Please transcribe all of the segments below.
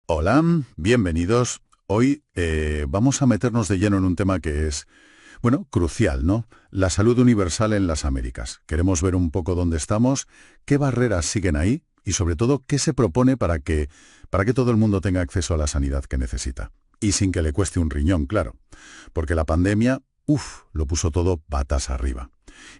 Hola, bienvenidos. Hoy vamos a meternos de lleno en un tema que es, bueno, crucial, ¿no? La salud universal en las Américas. Queremos ver un poco dónde estamos, qué barreras siguen ahí y sobre todo qué se propone para que todo el mundo tenga acceso a la sanidad que necesita. Y sin que le cueste un riñón, claro. Porque la pandemia, lo puso todo patas arriba.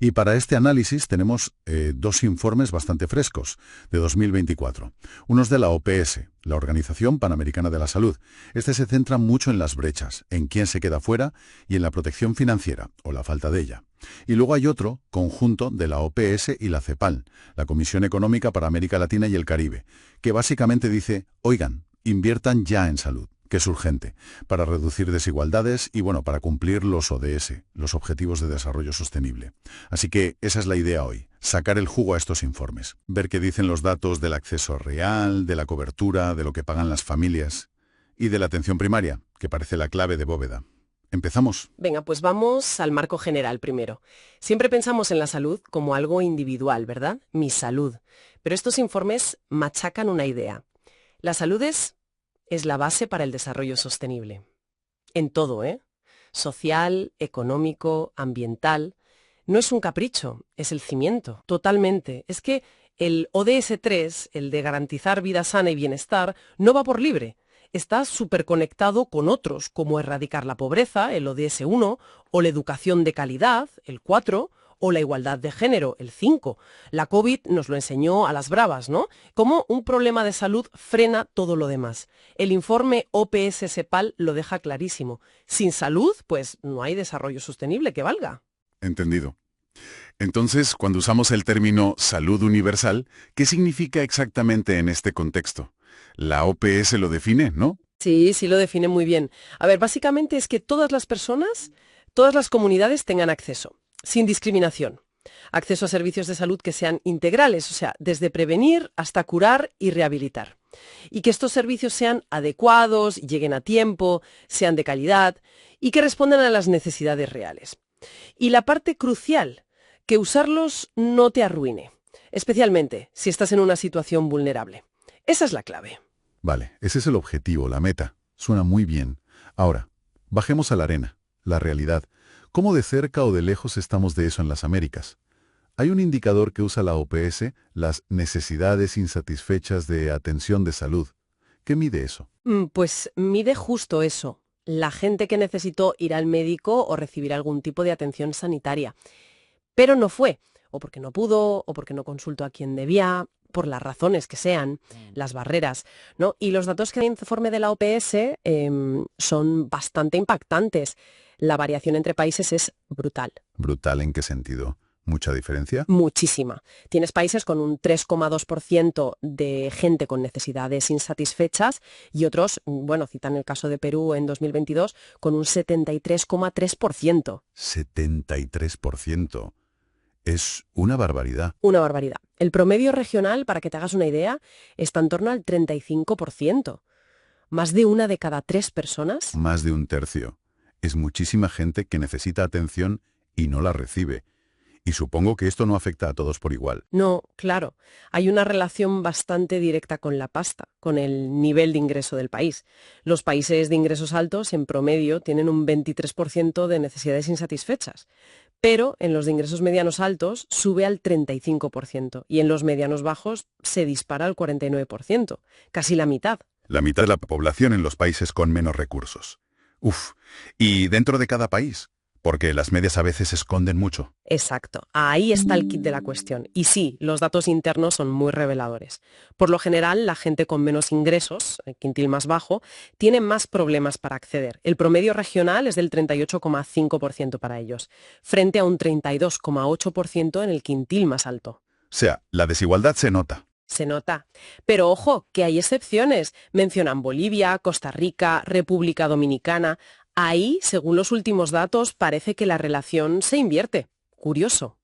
Y para este análisis tenemos dos informes bastante frescos, de 2024. Uno es de la OPS, la Organización Panamericana de la Salud. Este se centra mucho en las brechas, en quién se queda fuera y en la protección financiera, o la falta de ella. Y luego hay otro, conjunto, de la OPS y la CEPAL, la Comisión Económica para América Latina y el Caribe, que básicamente dice, oigan, inviertan ya en salud, que es urgente, para reducir desigualdades y, bueno, para cumplir los ODS, los Objetivos de Desarrollo Sostenible. Así que esa es la idea hoy, sacar el jugo a estos informes, ver qué dicen los datos del acceso real, de la cobertura, de lo que pagan las familias y de la atención primaria, que parece la clave de bóveda. ¿Empezamos? Venga, pues vamos al marco general primero. Siempre pensamos en la salud como algo individual, ¿verdad? Mi salud. Pero estos informes machacan una idea. La salud es la base para el desarrollo sostenible. En todo, ¿eh? Social, económico, ambiental. No es un capricho, es el cimiento, totalmente. Es que el ODS 3, el de garantizar vida sana y bienestar, no va por libre. Está superconectado con otros, como erradicar la pobreza, el ODS 1, o la educación de calidad, el 4, o la igualdad de género, el 5. La COVID nos lo enseñó a las bravas, ¿no? Cómo un problema de salud frena todo lo demás. El informe OPS-CEPAL lo deja clarísimo. Sin salud, pues no hay desarrollo sostenible que valga. Entendido. Entonces, cuando usamos el término salud universal, ¿qué significa exactamente en este contexto? La OPS lo define, ¿no? Sí, sí lo define muy bien. A ver, básicamente es que todas las personas, todas las comunidades tengan acceso, sin discriminación. Acceso a servicios de salud que sean integrales, o sea, desde prevenir hasta curar y rehabilitar. Y que estos servicios sean adecuados, lleguen a tiempo, sean de calidad y que respondan a las necesidades reales. Y la parte crucial, que usarlos no te arruine, especialmente si estás en una situación vulnerable. Esa es la clave. Vale, ese es el objetivo, la meta. Suena muy bien. Ahora, bajemos a la arena, la realidad. ¿Cómo de cerca o de lejos estamos de eso en las Américas? Hay un indicador que usa la OPS, las necesidades insatisfechas de atención de salud. ¿Qué mide eso? Pues mide justo eso, la gente que necesitó ir al médico o recibir algún tipo de atención sanitaria. Pero no fue, o porque no pudo, o porque no consultó a quien debía, por las razones que sean, las barreras, ¿no? Y los datos que hay en el informe de la OPS son bastante impactantes. La variación entre países es brutal. ¿Brutal en qué sentido? ¿Mucha diferencia? Muchísima. Tienes países con un 3,2% de gente con necesidades insatisfechas y otros, bueno, citan el caso de Perú en 2022, con un 73,3%. 73%. Es una barbaridad. Una barbaridad. El promedio regional, para que te hagas una idea, está en torno al 35%. Más de una de cada 3 personas. Más de un tercio. Es muchísima gente que necesita atención y no la recibe. Y supongo que esto no afecta a todos por igual. No, claro. Hay una relación bastante directa con la pasta, con el nivel de ingreso del país. Los países de ingresos altos, en promedio, tienen un 23% de necesidades insatisfechas. Pero en los de ingresos medianos altos sube al 35% y en los medianos bajos se dispara al 49%, casi la mitad. La mitad de la población en los países con menos recursos. Uf. Y dentro de cada país, porque las medias a veces esconden mucho. Exacto, ahí está el kit de la cuestión. Y sí, los datos internos son muy reveladores. Por lo general, la gente con menos ingresos, el quintil más bajo, tiene más problemas para acceder. El promedio regional es del 38,5% para ellos, frente a un 32,8% en el quintil más alto. O sea, la desigualdad se nota. Se nota. Pero ojo, que hay excepciones. Mencionan Bolivia, Costa Rica, República Dominicana. Ahí, según los últimos datos, parece que la relación se invierte. Curioso.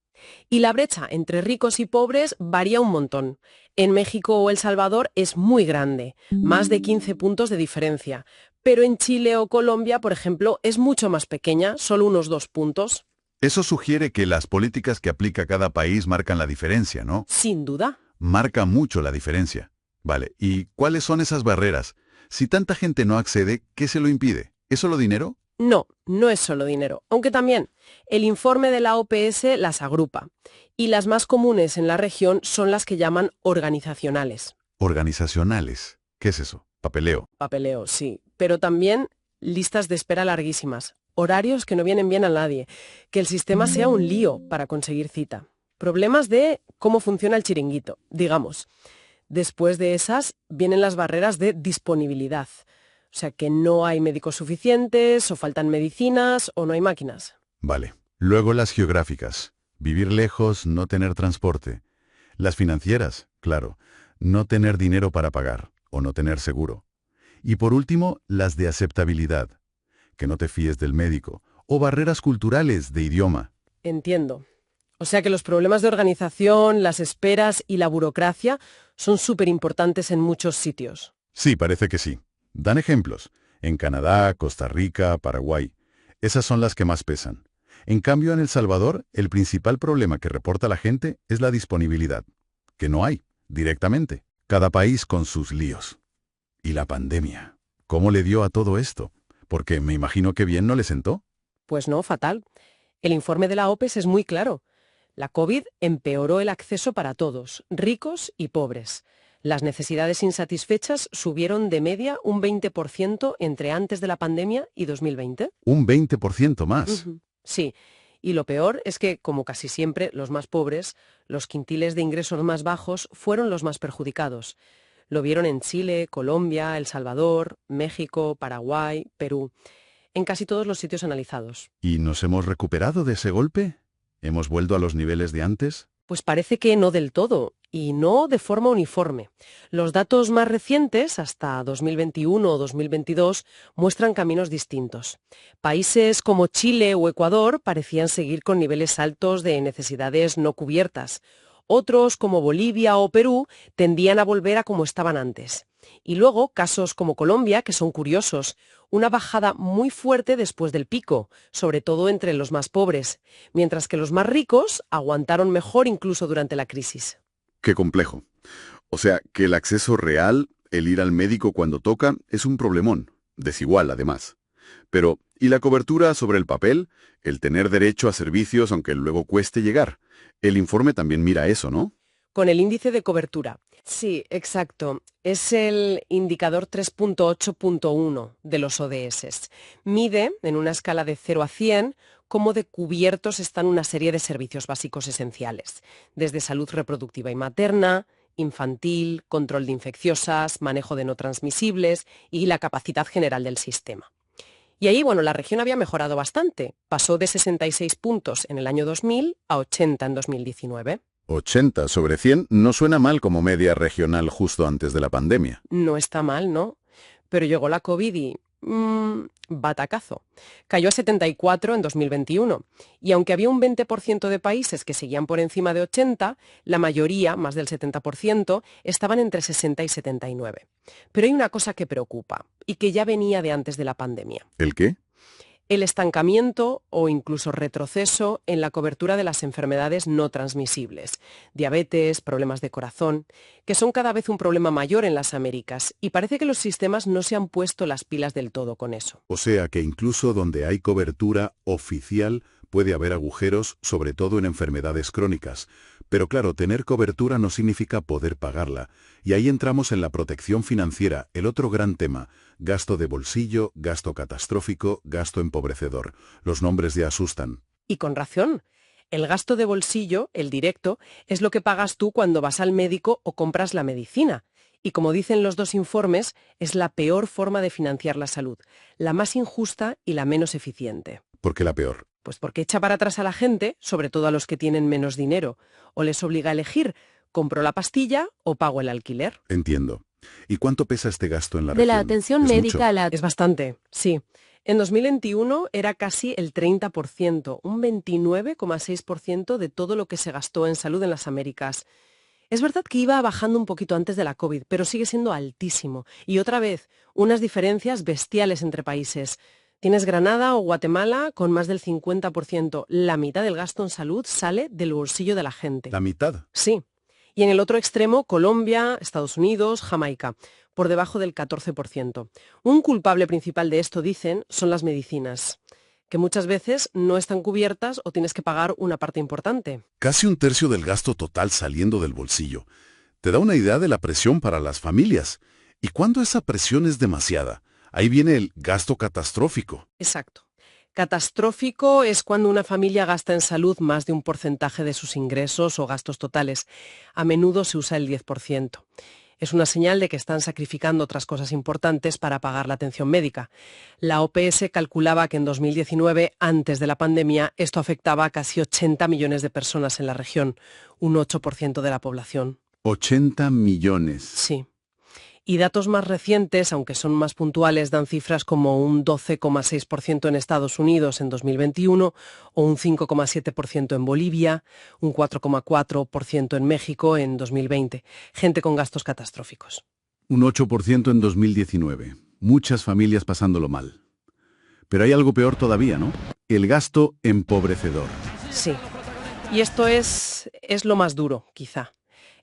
Y la brecha entre ricos y pobres varía un montón. En México o El Salvador es muy grande, más de 15 puntos de diferencia. Pero en Chile o Colombia, por ejemplo, es mucho más pequeña, solo unos 2 puntos. Eso sugiere que las políticas que aplica cada país marcan la diferencia, ¿no? Sin duda. Marca mucho la diferencia. Vale, ¿y cuáles son esas barreras? Si tanta gente no accede, ¿qué se lo impide? ¿Es solo dinero? No, no es solo dinero, aunque también el informe de la OPS las agrupa, y las más comunes en la región son las que llaman organizacionales. Organizacionales. ¿Qué es eso? Papeleo. Papeleo, sí, pero también listas de espera larguísimas, horarios que no vienen bien a nadie, que el sistema sea un lío para conseguir cita. Problemas de cómo funciona el chiringuito, digamos. Después de esas vienen las barreras de disponibilidad. O sea, que no hay médicos suficientes, o faltan medicinas, o no hay máquinas. Vale. Luego las geográficas. Vivir lejos, no tener transporte. Las financieras, claro. No tener dinero para pagar, o no tener seguro. Y por último, las de aceptabilidad. Que no te fíes del médico. O barreras culturales de idioma. Entiendo. O sea que los problemas de organización, las esperas y la burocracia son súper importantes en muchos sitios. Sí, parece que sí. Dan ejemplos. En Canadá, Costa Rica, Paraguay. Esas son las que más pesan. En cambio, en El Salvador, el principal problema que reporta la gente es la disponibilidad. Que no hay, directamente. Cada país con sus líos. Y la pandemia. ¿Cómo le dio a todo esto? Porque me imagino que bien no le sentó. Pues no, fatal. El informe de la OPS es muy claro. La COVID empeoró el acceso para todos, ricos y pobres. Las necesidades insatisfechas subieron de media un 20% entre antes de la pandemia y 2020. Un 20% más. Ujú. Sí, y lo peor es que, como casi siempre, los más pobres, los quintiles de ingresos más bajos, fueron los más perjudicados. Lo vieron en Chile, Colombia, El Salvador, México, Paraguay, Perú, en casi todos los sitios analizados. ¿Y nos hemos recuperado de ese golpe? ¿Hemos vuelto a los niveles de antes? Pues parece que no del todo, y no de forma uniforme. Los datos más recientes, hasta 2021 o 2022, muestran caminos distintos. Países como Chile o Ecuador parecían seguir con niveles altos de necesidades no cubiertas. Otros, como Bolivia o Perú, tendían a volver a como estaban antes. Y luego, casos como Colombia, que son curiosos, una bajada muy fuerte después del pico, sobre todo entre los más pobres, mientras que los más ricos aguantaron mejor incluso durante la crisis. Qué complejo. O sea, que el acceso real, el ir al médico cuando toca, es un problemón. Desigual, además. Pero, ¿y la cobertura sobre el papel? El tener derecho a servicios aunque luego cueste llegar. El informe también mira eso, ¿no? Con el índice de cobertura. Sí, exacto. Es el indicador 3.8.1 de los ODS. Mide, en una escala de 0 a 100, cómo de cubiertos están una serie de servicios básicos esenciales, desde salud reproductiva y materna, infantil, control de infecciosas, manejo de no transmisibles y la capacidad general del sistema. Y ahí, bueno, la región había mejorado bastante. Pasó de 66 puntos en el año 2000 a 80 en 2019. 80 sobre 100 no suena mal como media regional justo antes de la pandemia. No está mal, ¿no? Pero llegó la COVID y... batacazo. Cayó a 74 en 2021. Y aunque había un 20% de países que seguían por encima de 80, la mayoría, más del 70%, estaban entre 60 y 79. Pero hay una cosa que preocupa, y que ya venía de antes de la pandemia. ¿El qué? El estancamiento o incluso retroceso en la cobertura de las enfermedades no transmisibles, diabetes, problemas de corazón, que son cada vez un problema mayor en las Américas, y parece que los sistemas no se han puesto las pilas del todo con eso. O sea que incluso donde hay cobertura oficial puede haber agujeros, sobre todo en enfermedades crónicas. Pero claro, tener cobertura no significa poder pagarla. Y ahí entramos en la protección financiera, el otro gran tema. Gasto de bolsillo, gasto catastrófico, gasto empobrecedor. Los nombres ya asustan. Y con razón. El gasto de bolsillo, el directo, es lo que pagas tú cuando vas al médico o compras la medicina. Y como dicen los dos informes, es la peor forma de financiar la salud, la más injusta y la menos eficiente. ¿Por qué la peor? Pues porque echa para atrás a la gente, sobre todo a los que tienen menos dinero, o les obliga a elegir, ¿compro la pastilla o pago el alquiler? Entiendo. ¿Y cuánto pesa este gasto en la De región? la atención ¿Es médica mucho? a la... Es bastante, sí. En 2021 era casi el 30%, un 29,6% de todo lo que se gastó en salud en las Américas. Es verdad que iba bajando un poquito antes de la COVID, pero sigue siendo altísimo. Y otra vez, unas diferencias bestiales entre países. Tienes Granada o Guatemala con más del 50%. La mitad del gasto en salud sale del bolsillo de la gente. ¿La mitad? Sí. Y en el otro extremo, Colombia, Estados Unidos, Jamaica, por debajo del 14%. Un culpable principal de esto, dicen, son las medicinas, que muchas veces no están cubiertas o tienes que pagar una parte importante. Casi un tercio del gasto total saliendo del bolsillo. Te da una idea de la presión para las familias. ¿Y cuándo esa presión es demasiada? Ahí viene el gasto catastrófico. Exacto. Catastrófico es cuando una familia gasta en salud más de un porcentaje de sus ingresos o gastos totales. A menudo se usa el 10%. Es una señal de que están sacrificando otras cosas importantes para pagar la atención médica. La OPS calculaba que en 2019, antes de la pandemia, esto afectaba a casi 80 millones de personas en la región, un 8% de la población. 80 millones. Sí. Y datos más recientes, aunque son más puntuales, dan cifras como un 12,6% en Estados Unidos en 2021 o un 5,7% en Bolivia, un 4,4% en México en 2020. Gente con gastos catastróficos. Un 8% en 2019. Muchas familias pasándolo mal. Pero hay algo peor todavía, ¿no? El gasto empobrecedor. Sí. Y esto es lo más duro, quizá.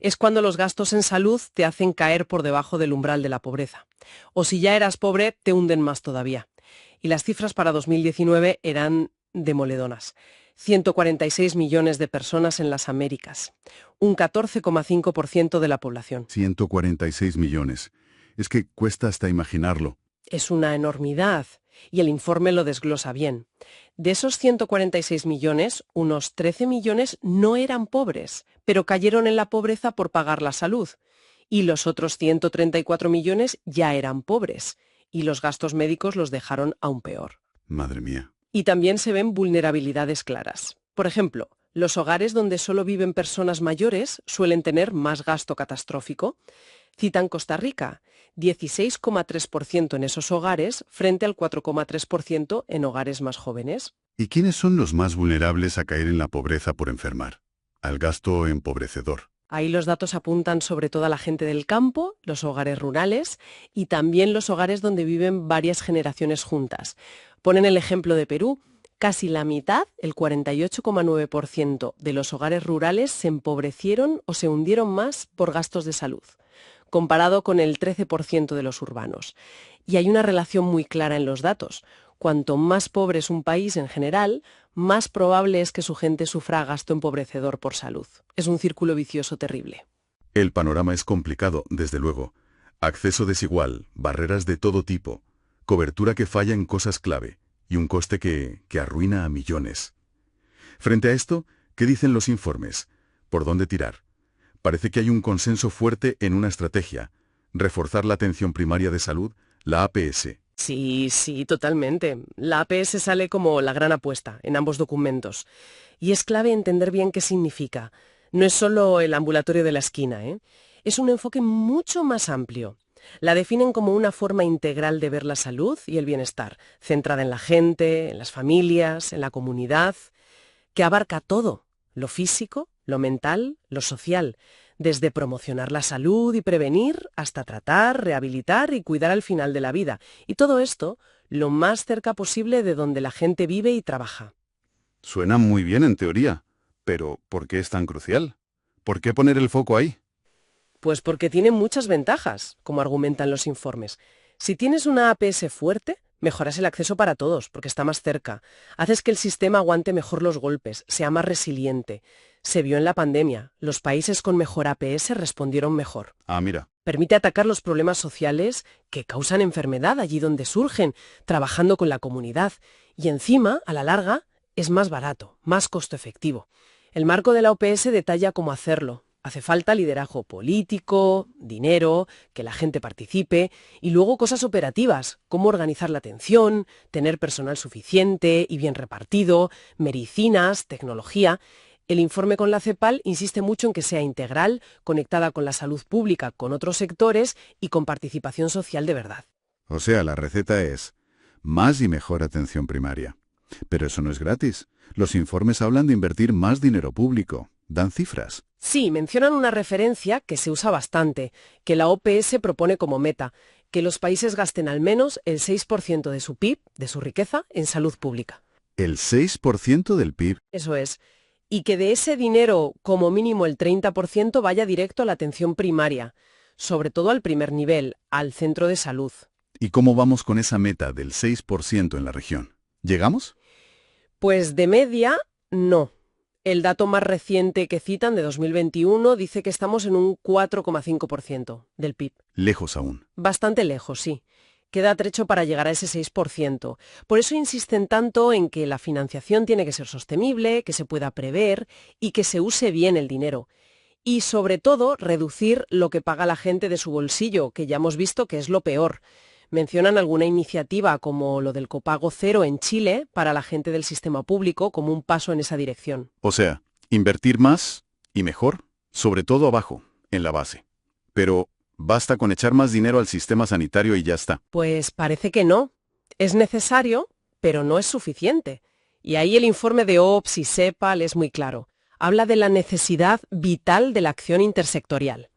Es cuando los gastos en salud te hacen caer por debajo del umbral de la pobreza. O si ya eras pobre, te hunden más todavía. Y las cifras para 2019 eran demoledoras. 146 millones de personas en las Américas, un 14,5% de la población. 146 millones. Es que cuesta hasta imaginarlo. Es una enormidad, y el informe lo desglosa bien. De esos 146 millones, unos 13 millones no eran pobres, pero cayeron en la pobreza por pagar la salud. Y los otros 134 millones ya eran pobres, y los gastos médicos los dejaron aún peor. Madre mía. Y también se ven vulnerabilidades claras. Por ejemplo, los hogares donde solo viven personas mayores suelen tener más gasto catastrófico. Citan Costa Rica, 16,3% en esos hogares frente al 4,3% en hogares más jóvenes. ¿Y quiénes son los más vulnerables a caer en la pobreza por enfermar? Al gasto empobrecedor. Ahí los datos apuntan sobre todo a la gente del campo, los hogares rurales y también los hogares donde viven varias generaciones juntas. Ponen el ejemplo de Perú. Casi la mitad, el 48,9% de los hogares rurales se empobrecieron o se hundieron más por gastos de salud, comparado con el 13% de los urbanos. Y hay una relación muy clara en los datos. Cuanto más pobre es un país en general, más probable es que su gente sufra gasto empobrecedor por salud. Es un círculo vicioso terrible. El panorama es complicado, desde luego. Acceso desigual, barreras de todo tipo, cobertura que falla en cosas clave y un coste que arruina a millones. Frente a esto, ¿qué dicen los informes? ¿Por dónde tirar? Parece que hay un consenso fuerte en una estrategia: reforzar la atención primaria de salud, la APS. Sí, totalmente. La APS sale como la gran apuesta en ambos documentos. Y es clave entender bien qué significa. No es solo el ambulatorio de la esquina, ¿eh? Es un enfoque mucho más amplio. La definen como una forma integral de ver la salud y el bienestar, centrada en la gente, en las familias, en la comunidad, que abarca todo: lo físico, lo mental, lo social, desde promocionar la salud y prevenir hasta tratar, rehabilitar y cuidar al final de la vida. Y todo esto lo más cerca posible de donde la gente vive y trabaja. Suena muy bien en teoría, pero ¿por qué es tan crucial? ¿Por qué poner el foco ahí? Pues porque tiene muchas ventajas, como argumentan los informes. Si tienes una APS fuerte, mejoras el acceso para todos, porque está más cerca. Haces que el sistema aguante mejor los golpes, sea más resiliente. Se vio en la pandemia. Los países con mejor APS respondieron mejor. Ah, mira. Permite atacar los problemas sociales que causan enfermedad allí donde surgen, trabajando con la comunidad. Y encima, a la larga, es más barato, más costo efectivo. El marco de la OPS detalla cómo hacerlo. Hace falta liderazgo político, dinero, que la gente participe y luego cosas operativas, como organizar la atención, tener personal suficiente y bien repartido, medicinas, tecnología. El informe con la CEPAL insiste mucho en que sea integral, conectada con la salud pública, con otros sectores y con participación social de verdad. O sea, la receta es más y mejor atención primaria. Pero eso no es gratis. Los informes hablan de invertir más dinero público. Dan cifras. Sí, mencionan una referencia que se usa bastante, que la OPS propone como meta, que los países gasten al menos el 6% de su PIB, de su riqueza, en salud pública. ¿El 6% del PIB? Eso es. y que de ese dinero, como mínimo el 30%, vaya directo a la atención primaria, sobre todo al primer nivel, al centro de salud. ¿Y cómo vamos con esa meta del 6% en la región? ¿Llegamos? Pues de media, no. El dato más reciente que citan, de 2021, dice que estamos en un 4,5% del PIB. Lejos aún. Bastante lejos, sí. Queda trecho para llegar a ese 6%. Por eso insisten tanto en que la financiación tiene que ser sostenible, que se pueda prever y que se use bien el dinero. Y sobre todo, reducir lo que paga la gente de su bolsillo, que ya hemos visto que es lo peor. Mencionan alguna iniciativa como lo del copago cero en Chile para la gente del sistema público como un paso en esa dirección. O sea, invertir más y mejor, sobre todo abajo, en la base. Pero basta con echar más dinero al sistema sanitario y ya está. Pues parece que no. Es necesario, pero no es suficiente. Y ahí el informe de OPS y CEPAL es muy claro. Habla de la necesidad vital de la acción intersectorial.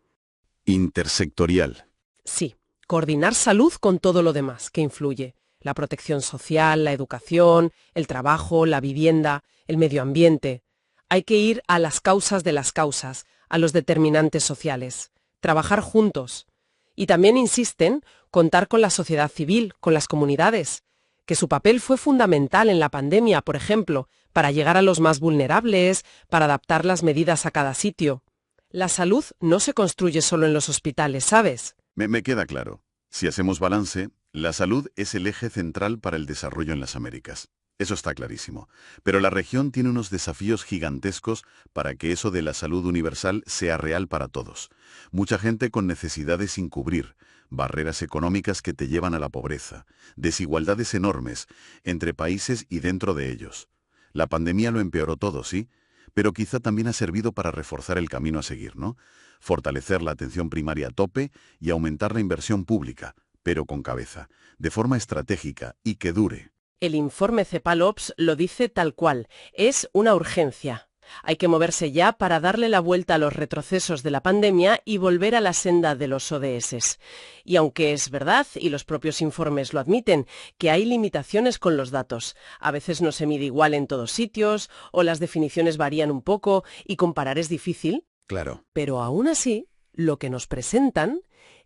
Intersectorial. Sí, coordinar salud con todo lo demás que influye. La protección social, la educación, el trabajo, la vivienda, el medio ambiente. Hay que ir a las causas de las causas, a los determinantes sociales. Trabajar juntos. Y también insisten contar con la sociedad civil, con las comunidades, que su papel fue fundamental en la pandemia, por ejemplo, para llegar a los más vulnerables, para adaptar las medidas a cada sitio. La salud no se construye solo en los hospitales, ¿sabes? Me queda claro. Si hacemos balance, la salud es el eje central para el desarrollo en las Américas. Eso está clarísimo. Pero la región tiene unos desafíos gigantescos para que eso de la salud universal sea real para todos. Mucha gente con necesidades sin cubrir, barreras económicas que te llevan a la pobreza, desigualdades enormes entre países y dentro de ellos. La pandemia lo empeoró todo, sí, pero quizá también ha servido para reforzar el camino a seguir, ¿no? Fortalecer la atención primaria a tope y aumentar la inversión pública, pero con cabeza, de forma estratégica y que dure. El informe CEPAL-OPS lo dice tal cual. Es una urgencia. Hay que moverse ya para darle la vuelta a los retrocesos de la pandemia y volver a la senda de los ODS. Y aunque es verdad, y los propios informes lo admiten, que hay limitaciones con los datos. A veces no se mide igual en todos sitios, o las definiciones varían un poco, y comparar es difícil. Claro. Pero aún así, lo que nos presentan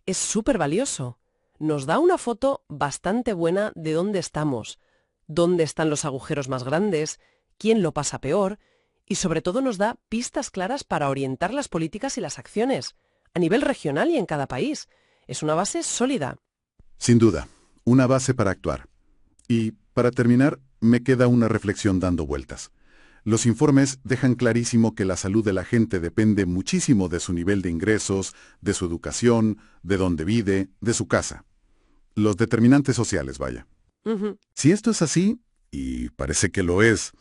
es súper valioso. Nos da una foto bastante buena de dónde estamos, dónde están los agujeros más grandes, quién lo pasa peor, y sobre todo nos da pistas claras para orientar las políticas y las acciones, a nivel regional y en cada país. Es una base sólida. Sin duda, una base para actuar. Y, para terminar, me queda una reflexión dando vueltas. Los informes dejan clarísimo que la salud de la gente depende muchísimo de su nivel de ingresos, de su educación, de dónde vive, de su casa. Los determinantes sociales, vaya. Si esto es así, y parece que lo es,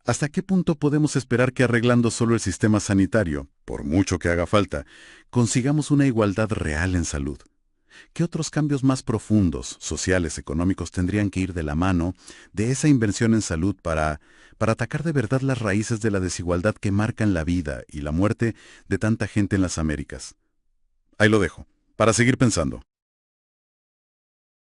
¿hasta qué punto podemos esperar que arreglando solo el sistema sanitario, por mucho que haga falta, consigamos una igualdad real en salud? ¿Qué otros cambios más profundos, sociales, económicos, tendrían que ir de la mano de esa inversión en salud para atacar de verdad las raíces de la desigualdad que marcan la vida y la muerte de tanta gente en las Américas? Ahí lo dejo, para seguir pensando.